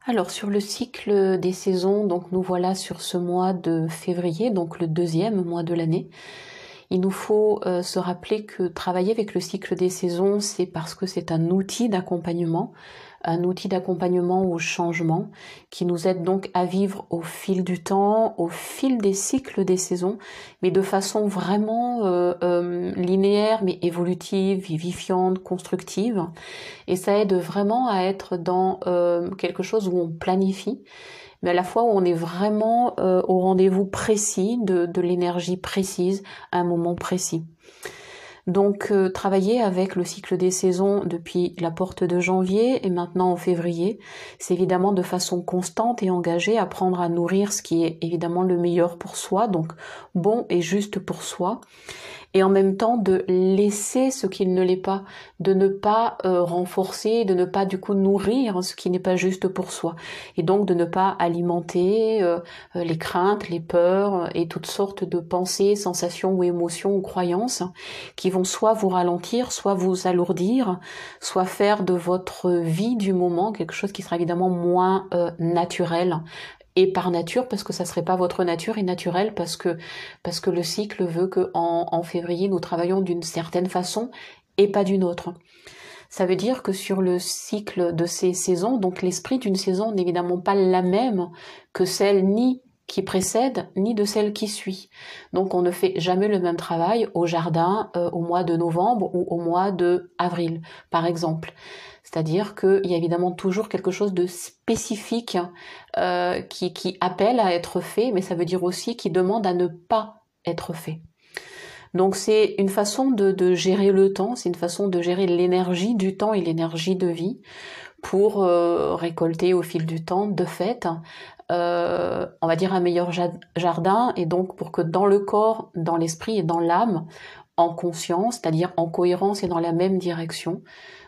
Alors sur le cycle des saisons, donc nous voilà sur ce mois de février, donc le deuxième mois de l'année. Il nous faut se rappeler que travailler avec le cycle des saisons, c'est parce que c'est un outil d'accompagnement au changement, qui nous aide donc à vivre au fil du temps, au fil des cycles des saisons, mais de façon vraiment linéaire, mais évolutive, vivifiante, constructive. Et ça aide vraiment à être dans quelque chose où on planifie, mais à la fois où on est vraiment au rendez-vous précis de l'énergie précise à un moment précis. Donc travailler avec le cycle des saisons depuis la porte de janvier et maintenant en février, c'est évidemment de façon constante et engagée apprendre à nourrir ce qui est évidemment le meilleur pour soi, donc bon et juste pour soi, et en même temps de laisser ce qui ne l'est pas, de ne pas renforcer, de ne pas du coup nourrir ce qui n'est pas juste pour soi, et donc de ne pas alimenter les craintes, les peurs et toutes sortes de pensées, sensations ou émotions ou croyances qui vont soit vous ralentir, soit vous alourdir, soit faire de votre vie du moment quelque chose qui sera évidemment moins naturel, et par nature parce que ça serait pas votre nature, et naturel parce que le cycle veut que en février nous travaillons d'une certaine façon et pas d'une autre. Ça veut dire que sur le cycle de ces saisons, donc l'esprit d'une saison n'est évidemment pas la même que celle ni qui précède ni de celle qui suit. Donc on ne fait jamais le même travail au jardin au mois de novembre ou au mois de avril, par exemple. C'est-à-dire qu'il y a évidemment toujours quelque chose de spécifique qui appelle à être fait, mais ça veut dire aussi qui demande à ne pas être fait. Donc c'est une façon de gérer le temps, c'est une façon de gérer l'énergie du temps et l'énergie de vie pour récolter au fil du temps, de fait, on va dire un meilleur jardin, et donc pour que dans le corps, dans l'esprit et dans l'âme, en conscience, c'est-à-dire en cohérence et dans la même direction,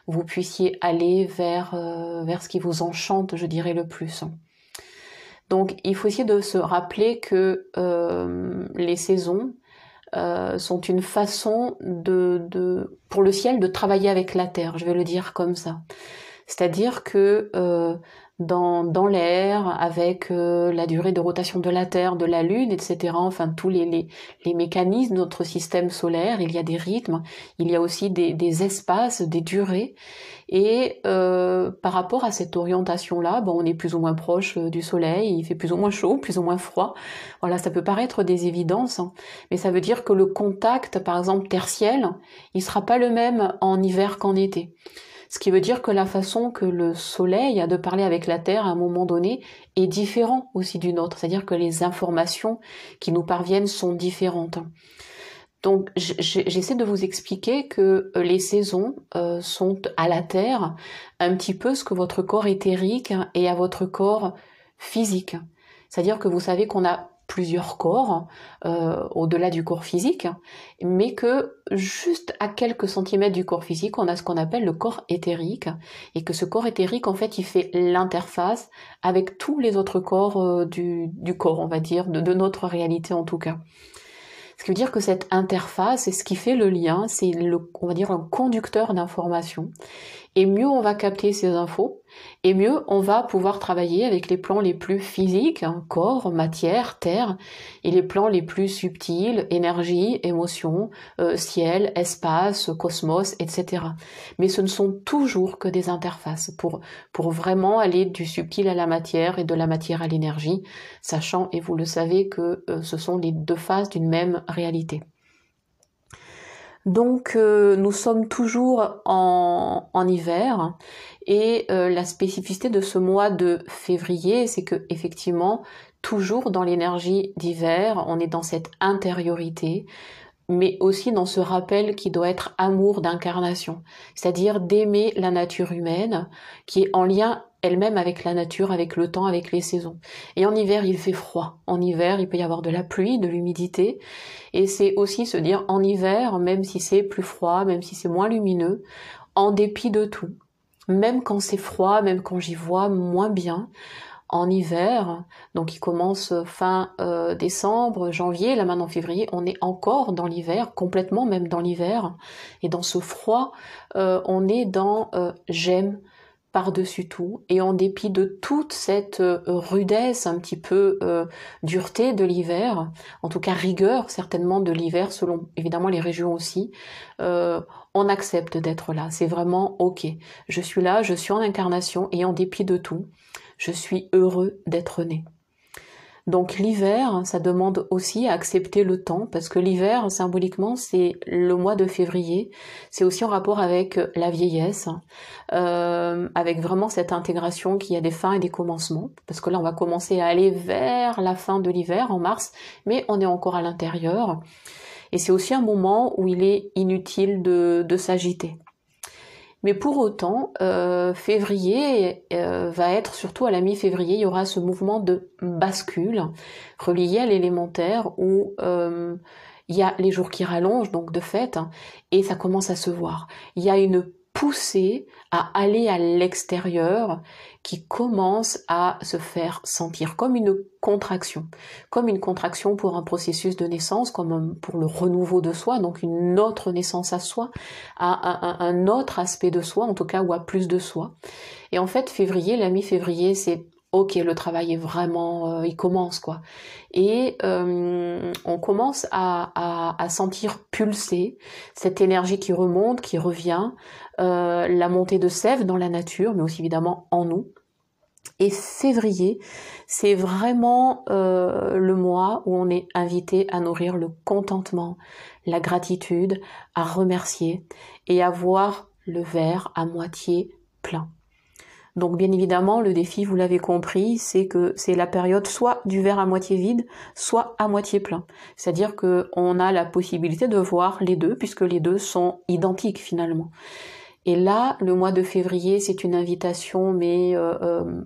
vous puissiez aller vers ce qui vous enchante, je dirais, le plus. Donc il faut essayer de se rappeler que les saisons sont une façon pour le ciel de travailler avec la terre, je vais le dire comme ça. C'est-à-dire que dans l'air, avec la durée de rotation de la Terre, de la Lune, etc., enfin tous les mécanismes de notre système solaire, il y a des rythmes, il y a aussi des espaces, des durées, et par rapport à cette orientation-là, on est plus ou moins proche du Soleil, il fait plus ou moins chaud, plus ou moins froid. Voilà, ça peut paraître des évidences, hein, mais ça veut dire que le contact, par exemple terre-ciel, il sera pas le même en hiver qu'en été. Ce qui veut dire que la façon que le Soleil a de parler avec la Terre à un moment donné est différent aussi d'une autre. C'est-à-dire que les informations qui nous parviennent sont différentes. Donc j'essaie de vous expliquer que les saisons sont à la Terre un petit peu ce que votre corps éthérique est à votre corps physique. C'est-à-dire que vous savez qu'on a plusieurs corps au-delà du corps physique, mais que juste à quelques centimètres du corps physique, on a ce qu'on appelle le corps éthérique, et que ce corps éthérique, en fait, il fait l'interface avec tous les autres corps du corps, on va dire, de notre réalité en tout cas. Ce qui veut dire que cette interface, c'est ce qui fait le lien, c'est on va dire un conducteur d'informations. Et mieux on va capter ces infos, et mieux on va pouvoir travailler avec les plans les plus physiques, hein, corps, matière, terre, et les plans les plus subtils, énergie, émotion, ciel, espace, cosmos, etc. Mais ce ne sont toujours que des interfaces pour vraiment aller du subtil à la matière et de la matière à l'énergie, sachant, et vous le savez, que ce sont les deux faces d'une même réalité. Donc nous sommes toujours en hiver, et la spécificité de ce mois de février, c'est que effectivement, toujours dans l'énergie d'hiver, on est dans cette intériorité, mais aussi dans ce rappel qui doit être amour d'incarnation, c'est-à-dire d'aimer la nature humaine, qui est en lien elle-même avec la nature, avec le temps, avec les saisons. Et en hiver, il fait froid. En hiver, il peut y avoir de la pluie, de l'humidité. Et c'est aussi se dire, en hiver, même si c'est plus froid, même si c'est moins lumineux, en dépit de tout, même quand c'est froid, même quand j'y vois moins bien, en hiver, donc il commence fin décembre, janvier, là maintenant février, on est encore dans l'hiver, complètement même dans l'hiver, et dans ce froid, on est dans j'aime par-dessus tout, et en dépit de toute cette rudesse, un petit peu dureté de l'hiver, en tout cas rigueur certainement de l'hiver, selon évidemment les régions aussi, on accepte d'être là. C'est vraiment ok. Je suis là, je suis en incarnation, et en dépit de tout, je suis heureux d'être né. Donc l'hiver, ça demande aussi à accepter le temps, parce que l'hiver, symboliquement, c'est le mois de février. C'est aussi en rapport avec la vieillesse, avec vraiment cette intégration qu'il y a des fins et des commencements, parce que là, on va commencer à aller vers la fin de l'hiver, en mars, mais on est encore à l'intérieur. Et c'est aussi un moment où il est inutile de s'agiter. Mais pour autant, février va être, surtout à la mi-février, il y aura ce mouvement de bascule relié à l'élémentaire où il y a les jours qui rallongent, donc de fait, et ça commence à se voir. Il y a une poussée à aller à l'extérieur qui commence à se faire sentir comme une contraction pour un processus de naissance, comme pour le renouveau de soi, donc une autre naissance à soi, à un autre aspect de soi, en tout cas, ou à plus de soi. Et en fait, février, la mi-février, c'est ok, le travail est vraiment, il commence quoi. Et on commence à sentir pulser cette énergie qui remonte, qui revient, la montée de sève dans la nature, mais aussi évidemment en nous. Et février, c'est vraiment le mois où on est invité à nourrir le contentement, la gratitude, à remercier et à voir le verre à moitié plein. Donc bien évidemment, le défi, vous l'avez compris, c'est que c'est la période soit du verre à moitié vide, soit à moitié plein. C'est-à-dire qu'on a la possibilité de voir les deux, puisque les deux sont identiques finalement. Et là, le mois de février, c'est une invitation, mais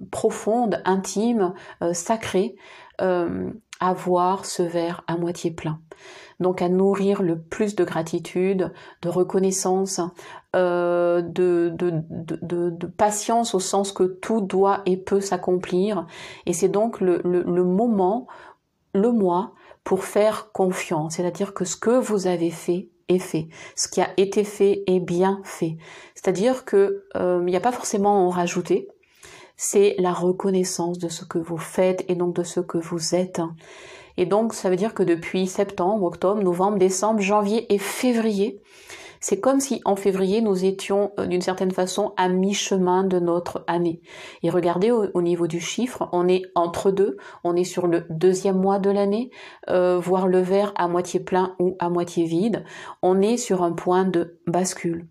profonde, intime, sacrée, à voir ce verre à moitié plein. Donc à nourrir le plus de gratitude, de reconnaissance, de patience au sens que tout doit et peut s'accomplir. Et c'est donc le moment, le mois, pour faire confiance. C'est-à-dire que ce que vous avez fait est fait. Ce qui a été fait est bien fait. C'est-à-dire que il n'y a pas forcément à en rajouter. C'est la reconnaissance de ce que vous faites et donc de ce que vous êtes. Et donc, ça veut dire que depuis septembre, octobre, novembre, décembre, janvier et février, c'est comme si en février, nous étions d'une certaine façon à mi-chemin de notre année. Et regardez au niveau du chiffre, on est entre deux, on est sur le deuxième mois de l'année, voir le verre à moitié plein ou à moitié vide, on est sur un point de bascule.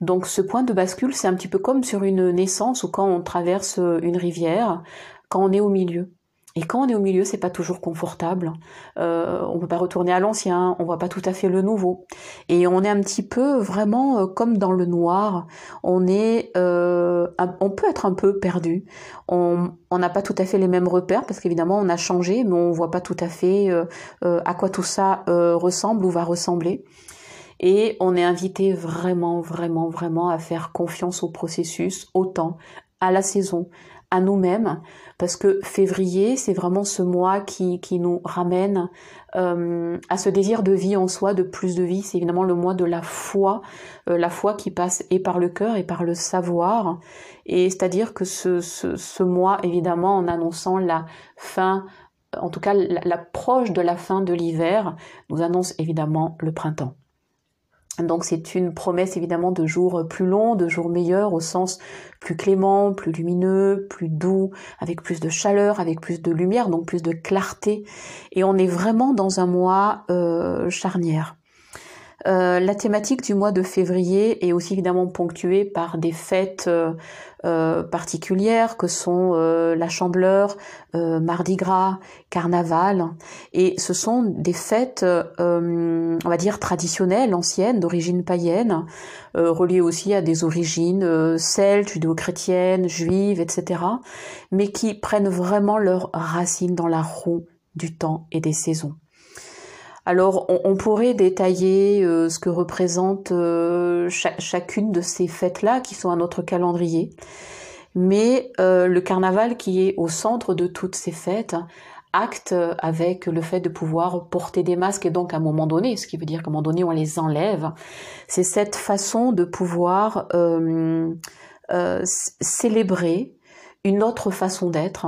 Donc ce point de bascule, c'est un petit peu comme sur une naissance ou quand on traverse une rivière, quand on est au milieu. Et quand on est au milieu, c'est pas toujours confortable. On peut pas retourner à l'ancien, on voit pas tout à fait le nouveau. Et on est un petit peu vraiment comme dans le noir. On peut être un peu perdu. On n'a pas tout à fait les mêmes repères parce qu'évidemment on a changé, mais on voit pas tout à fait à quoi tout ça ressemble ou va ressembler. Et on est invité vraiment, vraiment, vraiment à faire confiance au processus, au temps, à la saison, à nous-mêmes, parce que février, c'est vraiment ce mois qui nous ramène à ce désir de vie en soi, de plus de vie. C'est évidemment le mois de la foi qui passe et par le cœur et par le savoir. Et c'est-à-dire que ce mois, évidemment, en annonçant la fin, en tout cas l'approche de la fin de l'hiver, nous annonce évidemment le printemps. Donc c'est une promesse évidemment de jours plus longs, de jours meilleurs au sens plus clément, plus lumineux, plus doux, avec plus de chaleur, avec plus de lumière, donc plus de clarté. Et on est vraiment dans un mois charnière. La thématique du mois de février est aussi évidemment ponctuée par des fêtes particulières que sont la Chandeleur, Mardi Gras, Carnaval, et ce sont des fêtes, on va dire traditionnelles, anciennes, d'origine païenne, reliées aussi à des origines celtes, judéo-chrétiennes, juives, etc., mais qui prennent vraiment leurs racines dans la roue du temps et des saisons. Alors, on pourrait détailler ce que représente chacune de ces fêtes-là qui sont à notre calendrier. Mais le carnaval qui est au centre de toutes ces fêtes acte avec le fait de pouvoir porter des masques et donc à un moment donné, ce qui veut dire qu'à un moment donné on les enlève. C'est cette façon de pouvoir célébrer une autre façon d'être,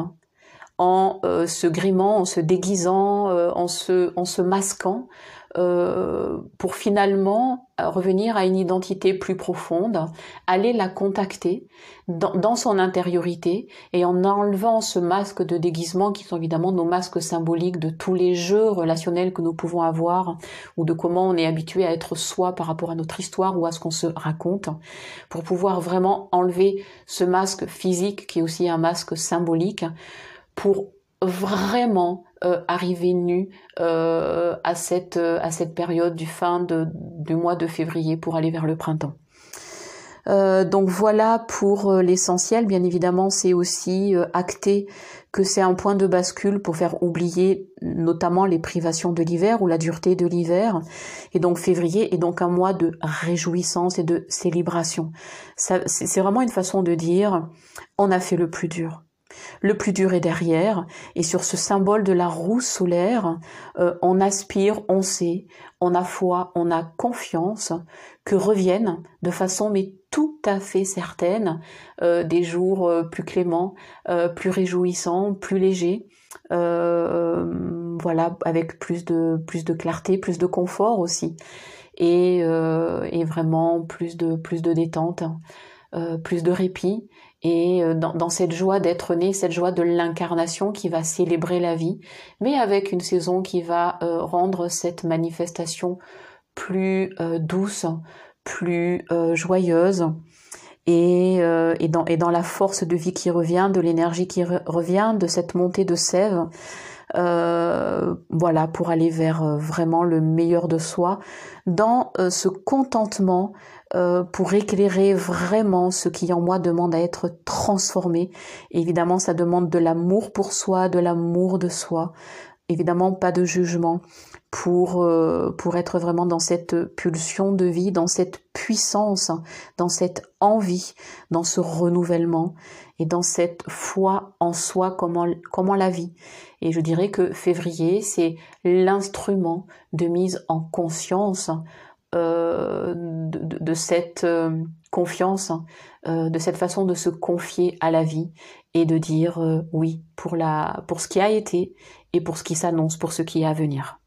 en se grimant, en se déguisant, en se masquant, pour finalement revenir à une identité plus profonde, aller la contacter dans son intériorité, et en enlevant ce masque de déguisement qui sont évidemment nos masques symboliques de tous les jeux relationnels que nous pouvons avoir, ou de comment on est habitué à être soi par rapport à notre histoire ou à ce qu'on se raconte, pour pouvoir vraiment enlever ce masque physique qui est aussi un masque symbolique, pour vraiment arriver nu à cette période du mois de février pour aller vers le printemps. Donc voilà pour l'essentiel. Bien évidemment, c'est aussi acté que c'est un point de bascule pour faire oublier notamment les privations de l'hiver ou la dureté de l'hiver. Et donc février est donc un mois de réjouissance et de célébration. C'est vraiment une façon de dire on a fait le plus dur. Le plus dur est derrière, et sur ce symbole de la roue solaire, on aspire, on sait, on a foi, on a confiance que reviennent de façon mais tout à fait certaine des jours plus cléments, plus réjouissants, plus légers, voilà, avec plus de clarté, plus de confort aussi, et vraiment plus de détente, plus de répit. Et dans cette joie d'être né, cette joie de l'incarnation qui va célébrer la vie, mais avec une saison qui va rendre cette manifestation plus douce, plus joyeuse, et dans la force de vie qui revient, de l'énergie qui revient, de cette montée de sève, voilà, pour aller vers vraiment le meilleur de soi, dans ce contentement, pour éclairer vraiment ce qui en moi demande à être transformé. Évidemment, ça demande de l'amour pour soi, de l'amour de soi. Évidemment, pas de jugement, pour être vraiment dans cette pulsion de vie, dans cette puissance, dans cette envie, dans ce renouvellement et dans cette foi en soi, comment la vie. Et je dirais que février, c'est l'instrument de mise en conscience de cette confiance, de cette façon de se confier à la vie et de dire oui pour ce qui a été et pour ce qui s'annonce, pour ce qui est à venir.